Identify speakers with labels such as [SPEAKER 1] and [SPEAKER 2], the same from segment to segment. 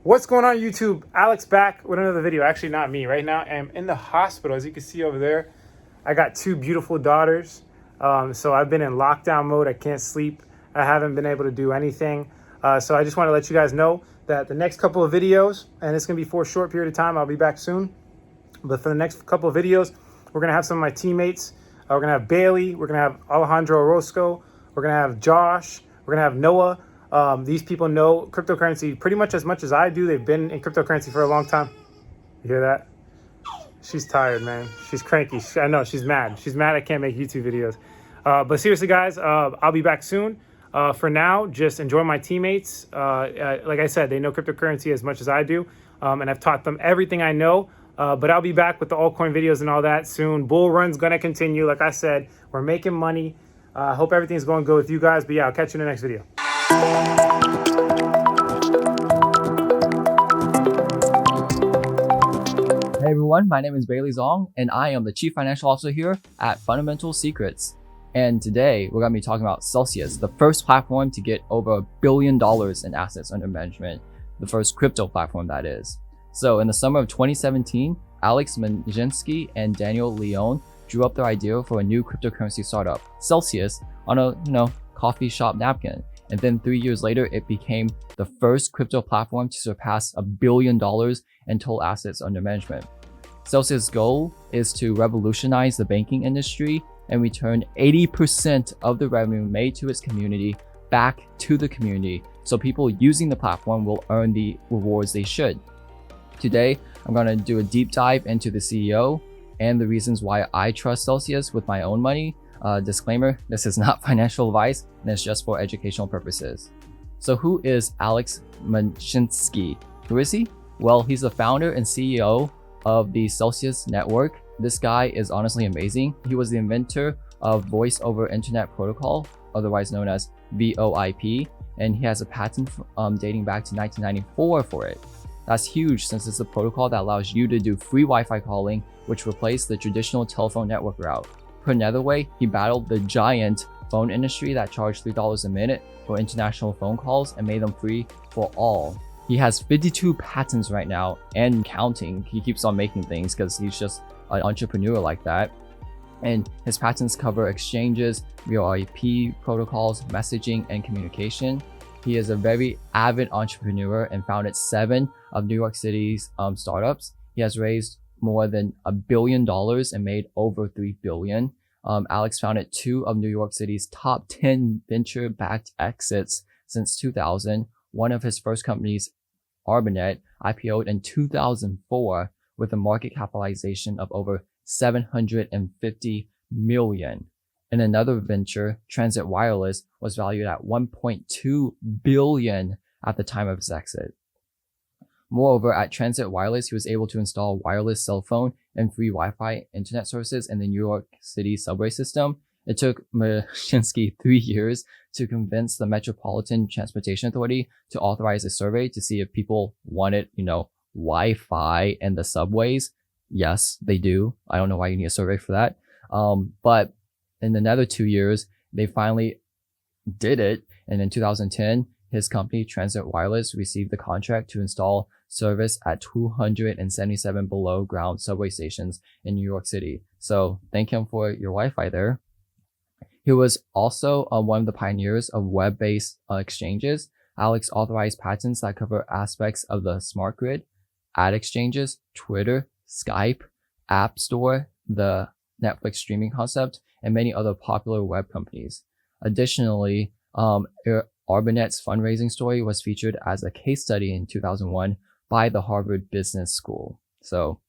[SPEAKER 1] What's going on, YouTube? Alex back with another video. Actually, not me. Right now, I'm in the hospital. As you can see over there, I got two beautiful daughters. So I've been in lockdown mode. I can't sleep. I haven't been able to do anything. So I just want to let you guys know that the next couple of videos, and it's going to be for a short period of time. I'll be back soon. But for the next couple of videos, we're going to have some of my teammates. We're going to have Bailey. We're going to have Alejandro Orozco. We're going to have Josh. We're going to have Noah. These people know cryptocurrency pretty much as I do. They've been in cryptocurrency for a long time. You hear that? She's tired, man. She's cranky. I know, she's mad. She's mad I can't make YouTube videos. But seriously, guys, I'll be back soon. For now, just enjoy my teammates. Like I said, they know cryptocurrency as much as I do. And I've taught them everything I know. But I'll be back with the altcoin videos and all that soon. Bull run's going to continue. Like I said, we're making money. I hope everything's going good with you guys. But yeah, I'll catch you in the next video.
[SPEAKER 2] Hey everyone, my name is Bailey Zong, and I am the Chief Financial Officer here at Fundamental Secrets. And today we're going to be talking about Celsius, the first platform to get over $1 billion in assets under management, the first crypto platform that is. So in the summer of 2017, Alex Manchinski and Daniel Leone drew up their idea for a new cryptocurrency startup, Celsius, on a coffee shop napkin. And then 3 years later, it became the first crypto platform to surpass $1 billion in total assets under management. Celsius' goal is to revolutionize the banking industry and return 80% of the revenue made to its community back to the community, so people using the platform will earn the rewards they should. Today, I'm going to do a deep dive into the CEO and the reasons why I trust Celsius with my own money. Disclaimer, this is not financial advice and it's just for educational purposes. So who is Alex Manchinski? Who is he? Well, he's the founder and CEO of the Celsius network. This guy is honestly amazing. He was the inventor of Voice over Internet Protocol, otherwise known as VoIP, and he has a patent dating back to 1994 for it. That's huge since it's a protocol that allows you to do free Wi-Fi calling, which replaced the traditional telephone network route. Put another way, he battled the giant phone industry that charged $3 a minute for international phone calls and made them free for all. He has 52 patents right now and counting. He keeps on making things because he's just an entrepreneur like that. And his patents cover exchanges, VoIP protocols, messaging, and communication. He is a very avid entrepreneur and founded 7 of New York City's startups. He has raised more than $1 billion and made over $3 billion. Alex founded 2 of New York City's top 10 venture-backed exits since 2000. One of his first companies, Arbanet, IPO'd in 2004 with a market capitalization of over $750 million. And another venture, Transit Wireless, was valued at $1.2 billion at the time of his exit. Moreover, at Transit Wireless, he was able to install wireless cell phone and free Wi-Fi internet services in the New York City subway system. It took Manchinski 3 years to convince the Metropolitan Transportation Authority to authorize a survey to see if people wanted, Wi-Fi in the subways. Yes, they do. I don't know why you need a survey for that. But in another 2 years, they finally did it. And in 2010, his company, Transit Wireless, received the contract to install service at 277 below ground subway stations in New York City. So thank him for your Wi-Fi there. He was also one of the pioneers of web-based exchanges. Alex authorized patents that cover aspects of the smart grid, ad exchanges, Twitter, Skype, App Store, the Netflix streaming concept, and many other popular web companies. Additionally, Arbanet's fundraising story was featured as a case study in 2001 by the Harvard Business School. So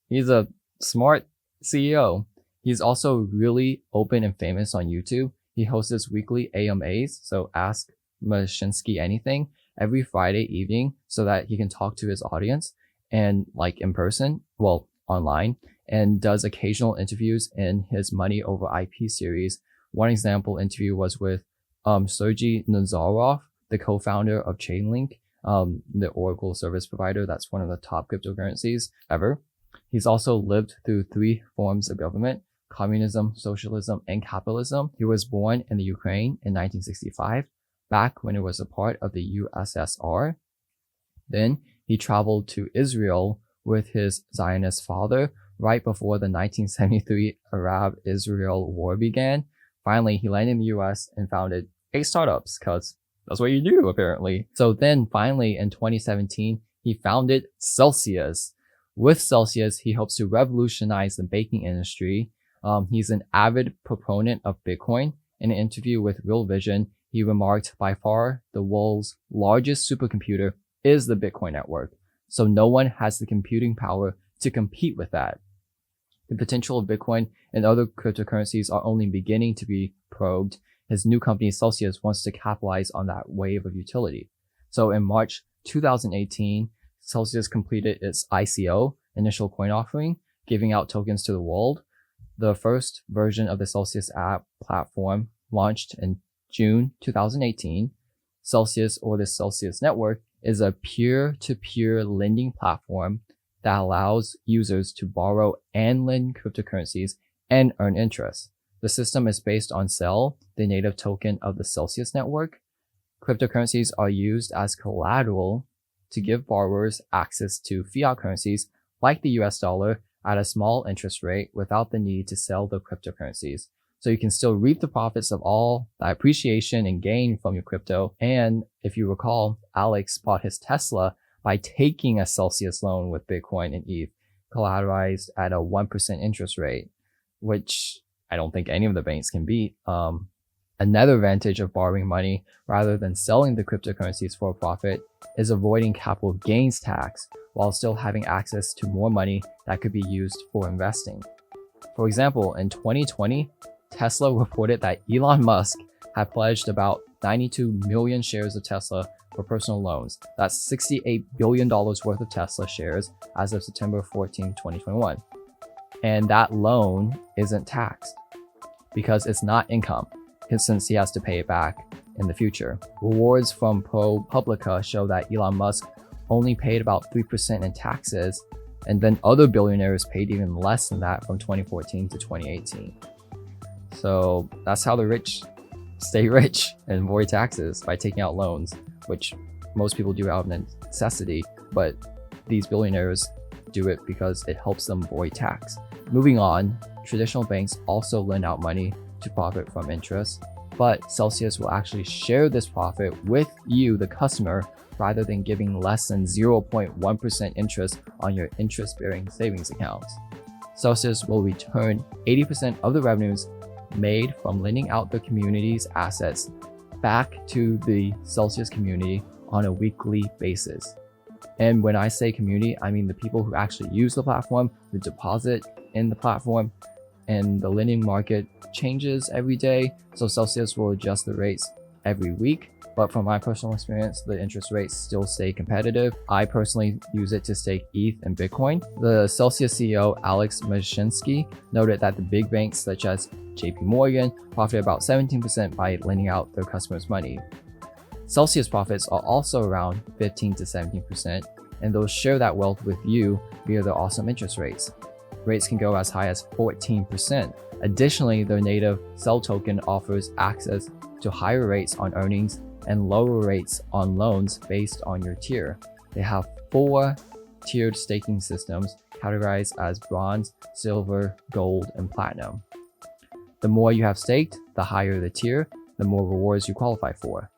[SPEAKER 2] he's a smart CEO. He's also really open and famous on YouTube. He hosts his weekly AMAs, so Ask Manchinski Anything, every Friday evening so that he can talk to his audience and in person, online, and does occasional interviews in his Money Over IP series. One example interview was with Sergey Nazarov, the co-founder of Chainlink, the Oracle service provider that's one of the top cryptocurrencies ever. He's also lived through 3 forms of government: communism, socialism, and capitalism. He was born in the Ukraine in 1965, back when it was a part of the USSR. Then he traveled to Israel with his Zionist father right before the 1973 Arab-Israel war began. Finally, he landed in the US and founded 8 startups, because that's what you do, apparently. So then finally in 2017, he founded Celsius. With Celsius, he hopes to revolutionize the baking industry. He's an avid proponent of Bitcoin. In an interview with Real Vision, he remarked, by far, the world's largest supercomputer is the Bitcoin network. So no one has the computing power to compete with that. The potential of Bitcoin and other cryptocurrencies are only beginning to be probed. His new company, Celsius, wants to capitalize on that wave of utility. So in March 2018, Celsius completed its ICO, initial coin offering, giving out tokens to the world. The first version of the Celsius app platform launched in June 2018. Celsius, or the Celsius network, is a peer-to-peer lending platform that allows users to borrow and lend cryptocurrencies and earn interest. The system is based on Cell, the native token of the Celsius network. Cryptocurrencies are used as collateral to give borrowers access to fiat currencies like the US dollar at a small interest rate without the need to sell the cryptocurrencies. So you can still reap the profits of all the appreciation and gain from your crypto. And if you recall, Alex bought his Tesla by taking a Celsius loan with Bitcoin and ETH, collateralized at a 1% interest rate, which I don't think any of the banks can beat. Another advantage of borrowing money rather than selling the cryptocurrencies for a profit is avoiding capital gains tax while still having access to more money that could be used for investing. For example, in 2020, Tesla reported that Elon Musk had pledged about 92 million shares of Tesla for personal loans. That's $68 billion worth of Tesla shares as of September 14, 2021. And that loan isn't taxed because it's not income, since he has to pay it back in the future. Rewards from ProPublica show that Elon Musk only paid about 3% in taxes, and then other billionaires paid even less than that from 2014 to 2018. So that's how the rich stay rich and avoid taxes, by taking out loans, which most people do out of necessity, but these billionaires do it because it helps them avoid tax. Moving on, traditional banks also lend out money to profit from interest, but Celsius will actually share this profit with you, the customer, rather than giving less than 0.1% interest on your interest-bearing savings accounts. Celsius will return 80% of the revenues made from lending out the community's assets back to the Celsius community on a weekly basis. And when I say community, I mean the people who actually use the platform, who deposit in the platform, and the lending market changes every day, so Celsius will adjust the rates every week. But from my personal experience, the interest rates still stay competitive. I personally use it to stake ETH and Bitcoin. The Celsius CEO, Alex Manchinski, noted that the big banks such as JP Morgan profit about 17% by lending out their customers' money. Celsius profits are also around 15 to 17%, and they'll share that wealth with you via their awesome interest rates. Rates can go as high as 14%. Additionally, their native Cell token offers access to higher rates on earnings and lower rates on loans based on your tier. They have 4 tiered staking systems categorized as bronze, silver, gold, and platinum. The more you have staked, the higher the tier, the more rewards you qualify for.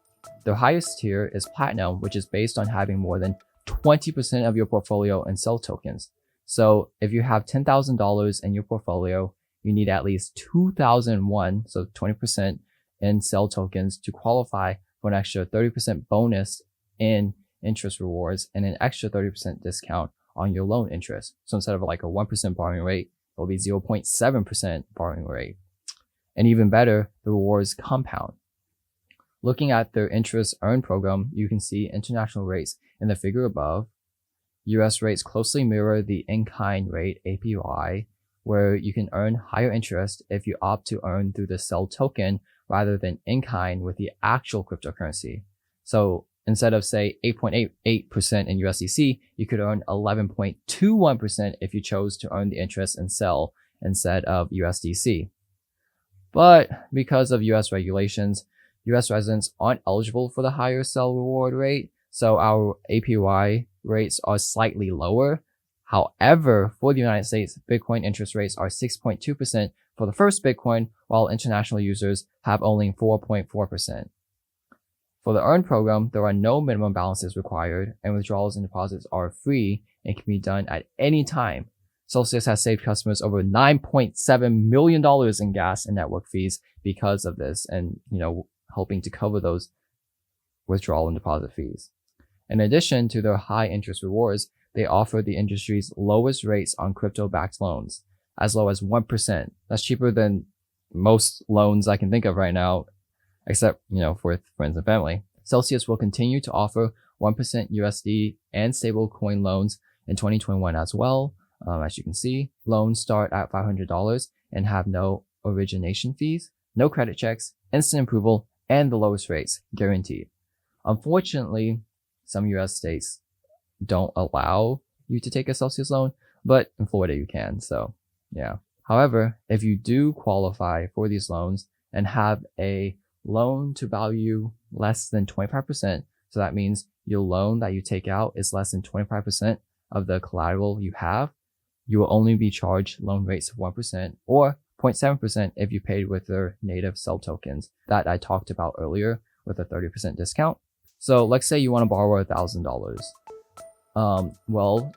[SPEAKER 2] The highest tier is platinum, which is based on having more than 20% of your portfolio in Cell tokens. So if you have $10,000 in your portfolio, you need at least 2,001, so 20% in Cell tokens to qualify for an extra 30% bonus in interest rewards and an extra 30% discount on your loan interest. So instead of like a 1% borrowing rate, it will be 0.7% borrowing rate. And even better, the rewards compound. Looking at their interest earn program, you can see international rates in the figure above. US rates closely mirror the in-kind rate APY, where you can earn higher interest if you opt to earn through the Cell token rather than in-kind with the actual cryptocurrency. So instead of say 8.88% in USDC, you could earn 11.21% if you chose to earn the interest in Cell instead of USDC. But because of US regulations, US residents aren't eligible for the higher Cell reward rate, so our APY rates are slightly lower. However, for the United States, Bitcoin interest rates are 6.2% for the first Bitcoin, while international users have only 4.4%. For the Earn program, there are no minimum balances required, and withdrawals and deposits are free and can be done at any time. Celsius has saved customers over $9.7 million in gas and network fees because of this, and helping to cover those withdrawal and deposit fees. In addition to their high interest rewards, they offer the industry's lowest rates on crypto-backed loans, as low as 1%. That's cheaper than most loans I can think of right now, except, for friends and family. Celsius will continue to offer 1% USD and stablecoin loans in 2021 as well. As you can see, loans start at $500 and have no origination fees, no credit checks, instant approval, and the lowest rates guaranteed. Unfortunately, some US states don't allow you to take a Celsius loan, but in Florida you can, so yeah. However, if you do qualify for these loans and have a loan to value less than 25%, so that means your loan that you take out is less than 25% of the collateral you have, you will only be charged loan rates of 1% or 0.7% if you paid with their native cell tokens that I talked about earlier with a 30% discount. So let's say you want to borrow $1,000. Well,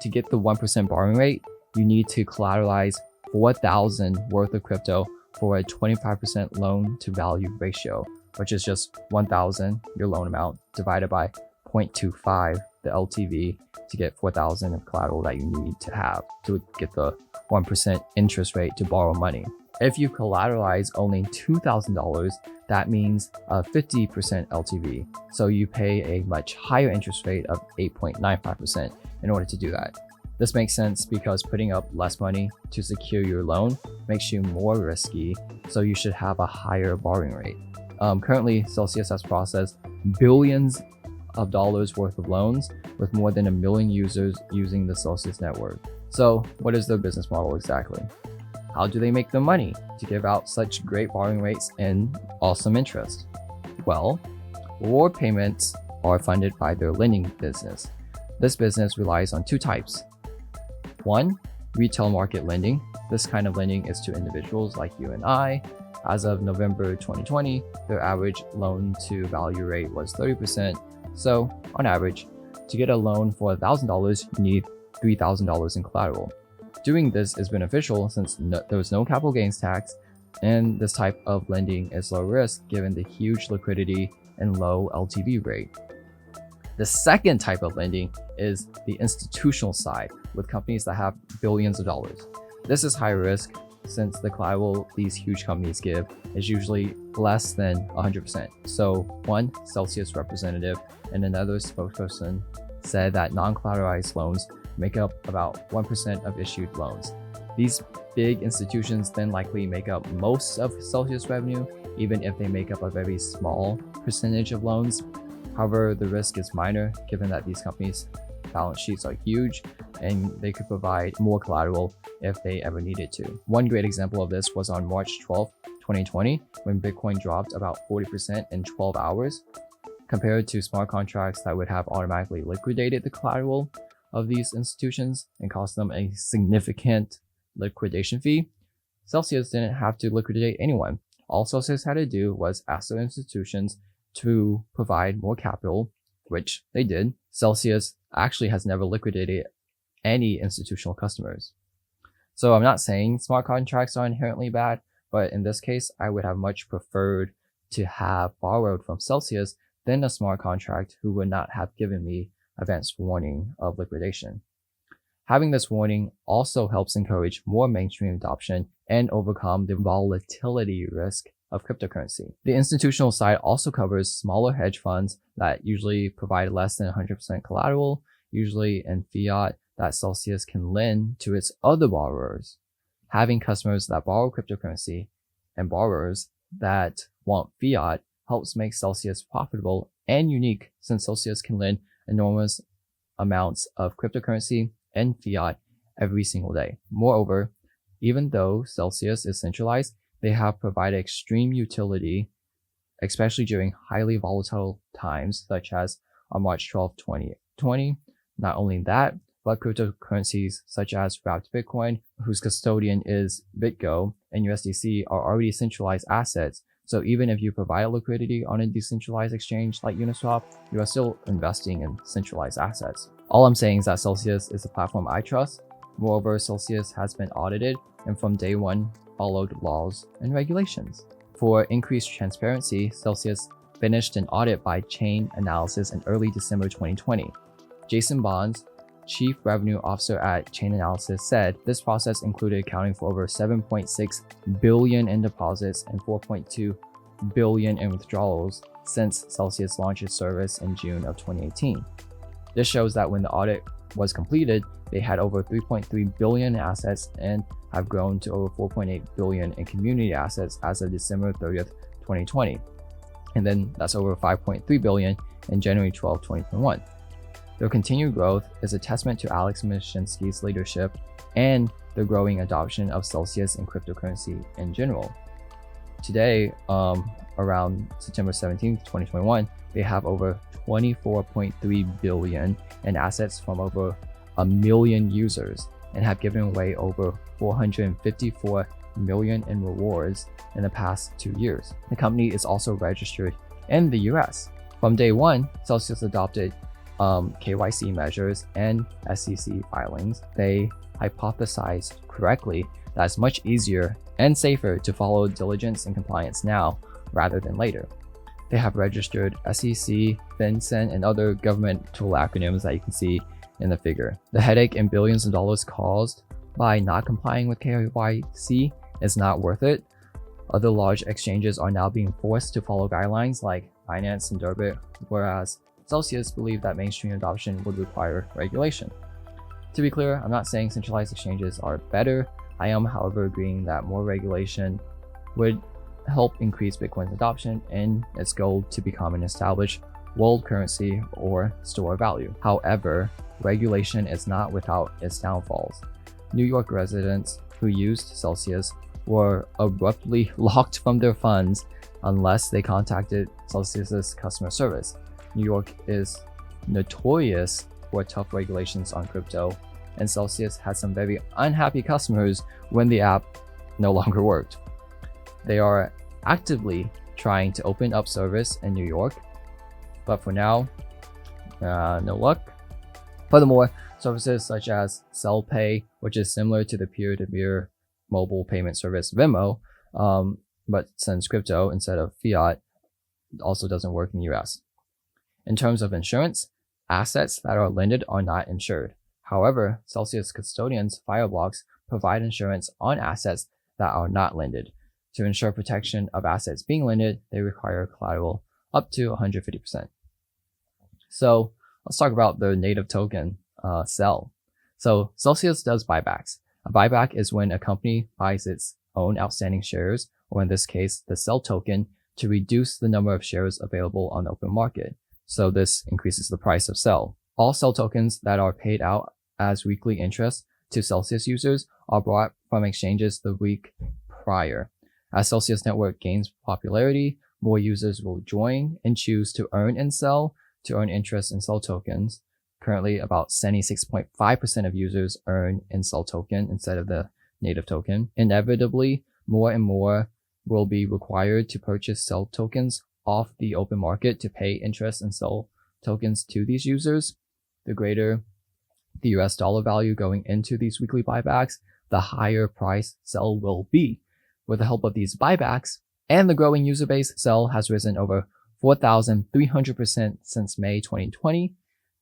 [SPEAKER 2] to get the 1% borrowing rate, you need to collateralize 4,000 worth of crypto for a 25% loan to value ratio, which is just 1,000, your loan amount, divided by 0.25, the LTV, to get 4,000 of collateral that you need to have to get the 1% interest rate to borrow money. If you collateralize only $2,000, that means a 50% LTV. So you pay a much higher interest rate of 8.95% in order to do that. This makes sense because putting up less money to secure your loan makes you more risky, so you should have a higher borrowing rate. Currently, Celsius has processed billions of dollars worth of loans with more than 1 million users using the Celsius network. So what is their business model exactly? How do they make the money to give out such great borrowing rates and awesome interest? Well, reward payments are funded by their lending business. This business relies on two types. One, retail market lending. This kind of lending is to individuals like you and I. As of November 2020, their average loan to value rate was 30%. So on average, to get a loan for $1,000, you need $3,000 in collateral. Doing this is beneficial since there was no capital gains tax, and this type of lending is low risk given the huge liquidity and low LTV rate. The second type of lending is the institutional side, with companies that have billions of dollars. This is high risk since the collateral these huge companies give is usually less than 100%. So one Celsius representative and another spokesperson said that non-collateralized loans make up about 1% of issued loans. These big institutions then likely make up most of Celsius revenue, even if they make up a very small percentage of loans. However, the risk is minor given that these companies' balance sheets are huge and they could provide more collateral if they ever needed to. One great example of this was on March 12, 2020, when Bitcoin dropped about 40% in 12 hours. Compared to smart contracts that would have automatically liquidated the collateral of these institutions and cost them a significant liquidation fee, Celsius didn't have to liquidate anyone. All Celsius had to do was ask their institutions to provide more capital, which they did. Celsius actually has never liquidated any institutional customers. So I'm not saying smart contracts are inherently bad, but in this case, I would have much preferred to have borrowed from Celsius than a smart contract who would not have given me advance warning of liquidation. Having this warning also helps encourage more mainstream adoption and overcome the volatility risk of cryptocurrency. The institutional side also covers smaller hedge funds that usually provide less than 100% collateral, usually in fiat, that Celsius can lend to its other borrowers. Having customers that borrow cryptocurrency and borrowers that want fiat helps make Celsius profitable and unique, since Celsius can lend enormous amounts of cryptocurrency and fiat every single day. Moreover, even though Celsius is centralized, they have provided extreme utility, especially during highly volatile times, such as on March 12, 2020, Not only that, but cryptocurrencies such as wrapped Bitcoin, whose custodian is BitGo, and USDC are already centralized assets. So even if you provide liquidity on a decentralized exchange like Uniswap, you are still investing in centralized assets. All I'm saying is that Celsius is a platform I trust. Moreover, Celsius has been audited and from day one followed laws and regulations. For increased transparency, Celsius finished an audit by Chain Analysis in early December 2020. Jason Bonds, Chief Revenue Officer at Chain Analysis, said this process included accounting for over 7.6 billion in deposits and 4.2 billion in withdrawals since Celsius launched its service in June of 2018. This shows that when the audit was completed, they had over 3.3 billion in assets and have grown to over 4.8 billion in community assets as of December 30th, 2020. And then that's over 5.3 billion in January 12, 2021. Their continued growth is a testament to Alex Manchinski's leadership and the growing adoption of Celsius and cryptocurrency in general. Today, around September 17th, 2021, they have over 24.3 billion in assets from over 1 million users and have given away over 454 million in rewards in the past 2 years. The company is also registered in the US. From day one, Celsius adopted KYC measures and SEC filings. They hypothesized correctly that it's much easier and safer to follow diligence and compliance now rather than later. They have registered SEC, FinCEN, and other governmental acronyms that you can see in the figure. The headache and billions of dollars caused by not complying with KYC is not worth it. Other large exchanges are now being forced to follow guidelines like Binance and Durbit, whereas Celsius believed that mainstream adoption would require regulation. To be clear, I'm not saying centralized exchanges are better. I am, however, agreeing that more regulation would help increase Bitcoin's adoption and its goal to become an established world currency or store of value. However, regulation is not without its downfalls. New York residents who used Celsius were abruptly locked from their funds unless they contacted Celsius's customer service. New York is notorious for tough regulations on crypto, and Celsius had some very unhappy customers when the app no longer worked. They are actively trying to open up service in New York, but for now, no luck. Furthermore, services such as CellPay, which is similar to the peer-to-peer mobile payment service Venmo, but sends crypto instead of fiat, also doesn't work in the US. In terms of insurance, assets that are lended are not insured. However, Celsius custodians Fireblocks provide insurance on assets that are not lended. To ensure protection of assets being lended, they require collateral up to 150%. So let's talk about the native token, Cell. So Celsius does buybacks. A buyback is when a company buys its own outstanding shares, or in this case, the Cell token, to reduce the number of shares available on the open market. So this increases the price of Cell. All Cell tokens that are paid out as weekly interest to Celsius users are bought from exchanges the week prior. As Celsius network gains popularity, more users will join and choose to earn in Cell to earn interest in Cell tokens. Currently, about 76.5% of users earn in Cell token instead of the native token. Inevitably, more and more will be required to purchase Cell tokens off the open market to pay interest in Cell tokens to these users. The greater the US dollar value going into these weekly buybacks, the higher price Cell will be. With the help of these buybacks and the growing user base, Cell has risen over 4,300% since May 2020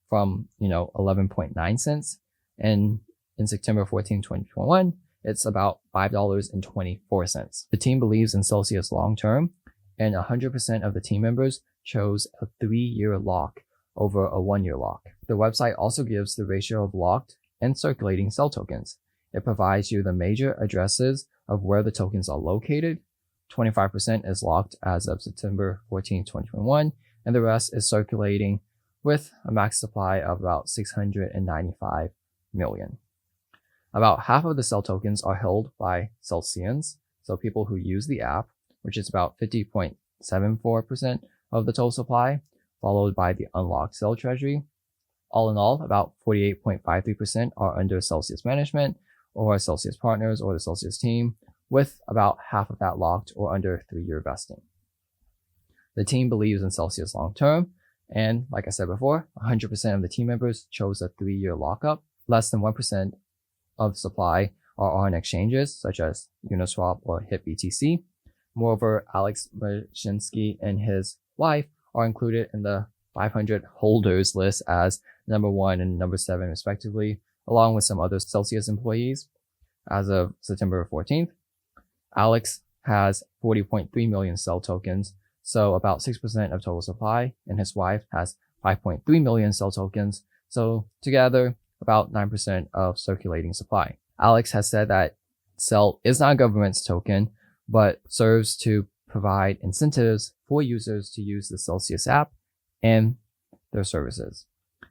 [SPEAKER 2] from 11.9 cents. And in September 14, 2021, it's about $5.24. The team believes in Celsius long term, and 100% of the team members chose a 3-year lock over a 1-year lock. The website also gives the ratio of locked and circulating Cell tokens. It provides you the major addresses of where the tokens are located. 25% is locked as of September 14, 2021, and the rest is circulating with a max supply of about 695 million. About half of the Cell tokens are held by Celsians, so people who use the app, which is about 50.74% of the total supply, followed by the unlocked Cell treasury, All in all, about 48.53% are under Celsius management or Celsius partners or the Celsius team, with about half of that locked or under 3-year vesting. The team believes in Celsius long term, and like I said before, 100% of the team members chose a 3-year lockup. Less than 1% of supply are on exchanges such as Uniswap or HitBTC. Moreover, Alex Manchinski and his wife are included in the 500 holders list as number 1 and number 7 respectively, along with some other Celsius employees. As of September 14th, Alex has 40.3 million cell tokens, so about 6% of total supply, and his wife has 5.3 million cell tokens, so together about 9% of circulating supply. Alex has said that Cell is not a government's token, but serves to provide incentives for users to use the Celsius app and their services.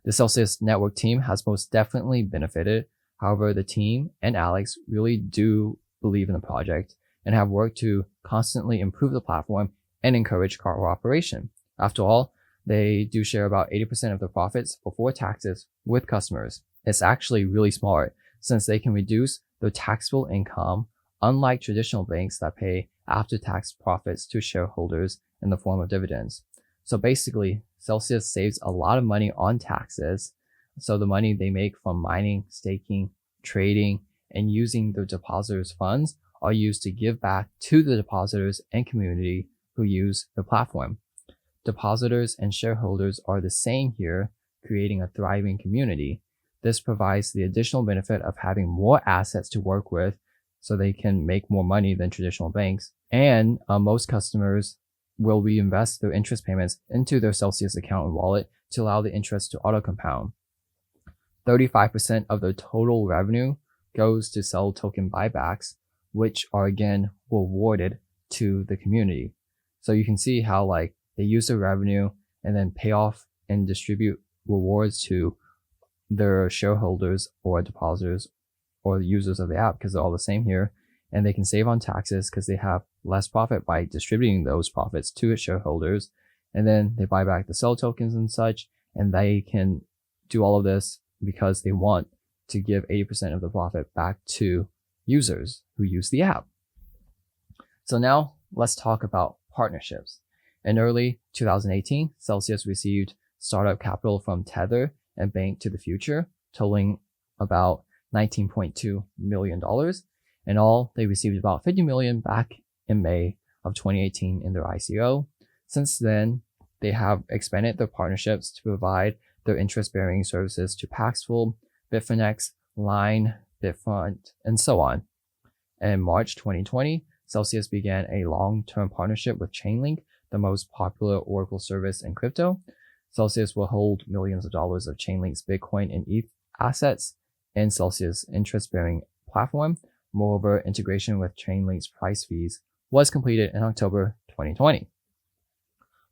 [SPEAKER 2] The Celsius network team has most definitely benefited. However, the team and Alex really do believe in the project and have worked to constantly improve the platform and encourage cooperation. After all, they do share about 80% of the profits before taxes with customers. It's actually really smart since they can reduce their taxable income, unlike traditional banks that pay after-tax profits to shareholders in the form of dividends. So basically, Celsius saves a lot of money on taxes. So the money they make from mining, staking, trading, and using the depositors' funds are used to give back to the depositors and community who use the platform. Depositors and shareholders are the same here, creating a thriving community. This provides the additional benefit of having more assets to work with so they can make more money than traditional banks. And most customers will reinvest their interest payments into their Celsius account and wallet to allow the interest to auto-compound. 35% of their total revenue goes to Cell token buybacks, which are again rewarded to the community. So you can see how they use the revenue and then pay off and distribute rewards to their shareholders or depositors or the users of the app, because they're all the same here. And they can save on taxes because they have less profit by distributing those profits to its shareholders. And then they buy back the Cell tokens and such, and they can do all of this because they want to give 80% of the profit back to users who use the app. So now let's talk about partnerships. In early 2018, Celsius received startup capital from Tether and Bank to the Future, totaling about $19.2 million. In all, they received about $50 million back in May of 2018 in their ICO. Since then, they have expanded their partnerships to provide their interest-bearing services to Paxful, Bitfinex, Line, Bitfront, and so on. In March 2020, Celsius began a long-term partnership with Chainlink, the most popular Oracle service in crypto. Celsius will hold millions of dollars of Chainlink's Bitcoin and ETH assets in Celsius' interest-bearing platform. Moreover, integration with Chainlink's price fees was completed in October 2020.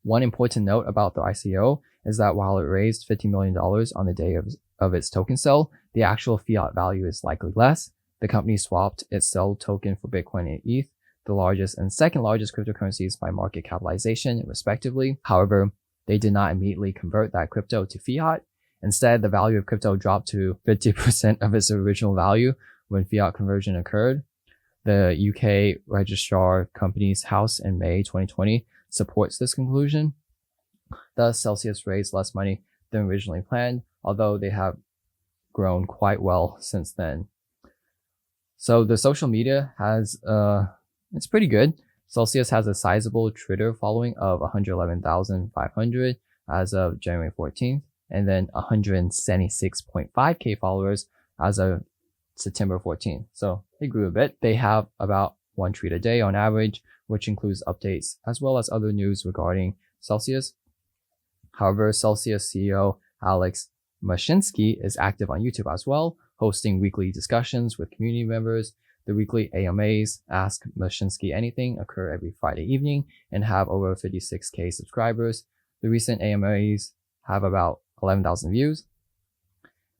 [SPEAKER 2] One important note about the ICO is that while it raised $50 million on the day of its token sale, the actual fiat value is likely less. The company swapped its Cell token for Bitcoin and ETH, the largest and second largest cryptocurrencies by market capitalization, respectively. However, they did not immediately convert that crypto to fiat. Instead, the value of crypto dropped to 50% of its original value when fiat conversion occurred. The UK Registrar Companies House in May 2020 supports this conclusion. Thus, Celsius raised less money than originally planned, although they have grown quite well since then. So the social media has, it's pretty good. Celsius has a sizable Twitter following of 111,500 as of January 14th, and then 176.5k followers as of September 14th. So they grew a bit. They have about one tweet a day on average, which includes updates as well as other news regarding Celsius. However, Celsius CEO Alex Manchinski is active on YouTube as well, hosting weekly discussions with community members. The weekly AMAs, Ask Manchinski Anything, occur every Friday evening and have over 56k subscribers. The recent AMAs have about 11,000 views.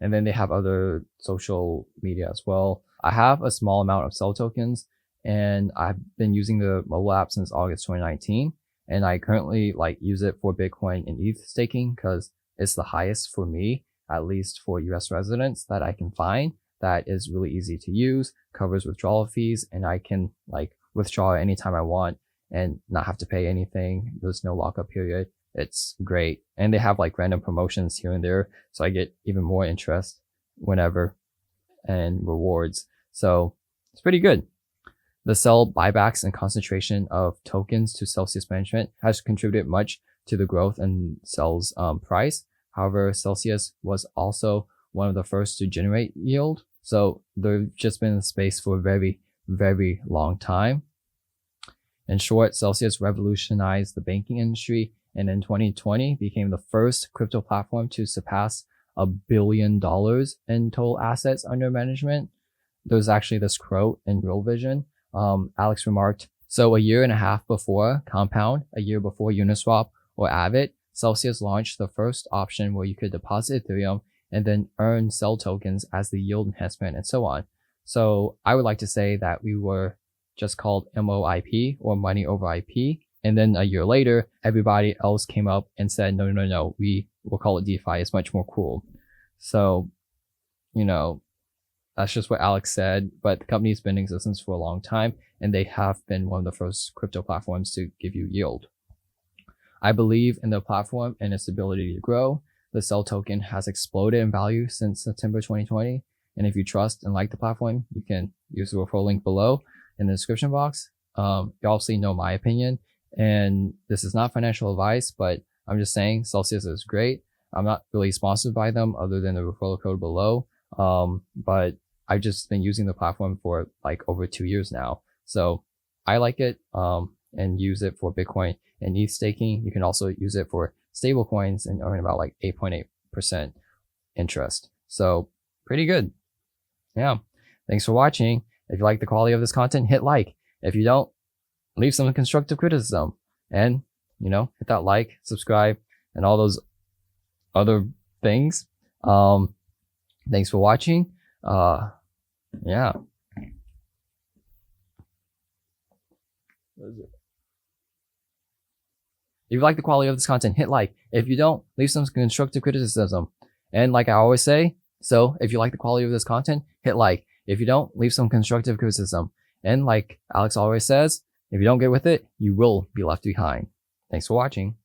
[SPEAKER 2] And then they have other social media as well. I have a small amount of Cell tokens, and I've been using the mobile app since August 2019. And I currently use it for Bitcoin and ETH staking because it's the highest for me. at least for US residents, that I can find that is really easy to use, covers withdrawal fees, and I can like withdraw anytime I want and not have to pay anything. There's no lockup period. It's great. And they have like random promotions here and there, so I get even more interest whenever and rewards. So it's pretty good. The sell buybacks and concentration of tokens to Celsius management has contributed much to the growth in Cell's price. However, Celsius was also one of the first to generate yield. So they've just been in space for a very, very long time. In short, Celsius revolutionized the banking industry and in 2020 became the first crypto platform to surpass $1 billion in total assets under management. There's actually this quote in Real Vision. Alex remarked, so a year and a half before Compound, a year before Uniswap or Avid, Celsius launched the first option where you could deposit Ethereum and then earn Cell tokens as the yield enhancement and so on. So I would like to say that we were just called MOIP or money over IP. And then a year later, everybody else came up and said, no, we will call it DeFi. It's much more cool. So, you know, that's just what Alex said, but the company's been in existence for a long time and they have been one of the first crypto platforms to give you yield. I believe in the platform and its ability to grow. The Cell token has exploded in value since September 2020. And if you trust and like the platform, you can use the referral link below in the description box. You obviously know my opinion, and this is not financial advice, but I'm just saying Celsius is great. I'm not really sponsored by them other than the referral code below. But I've just been using the platform for like over 2 years now. So I like it, and use it for Bitcoin and ETH staking. You can also use it for stable coins and earn about like 8.8% interest. So pretty good. Yeah. Thanks for watching. If you like the quality of this content, hit like. If you don't, leave some constructive criticism and, you know, hit that like, subscribe, and all those other things. Thanks for watching. Yeah. If you like the quality of this content, hit like. If you don't, leave some constructive criticism. And like I always say, so if you like the quality of this content, hit like. If you don't, leave some constructive criticism. And like Alex always says, if you don't get with it, you will be left behind. Thanks for watching.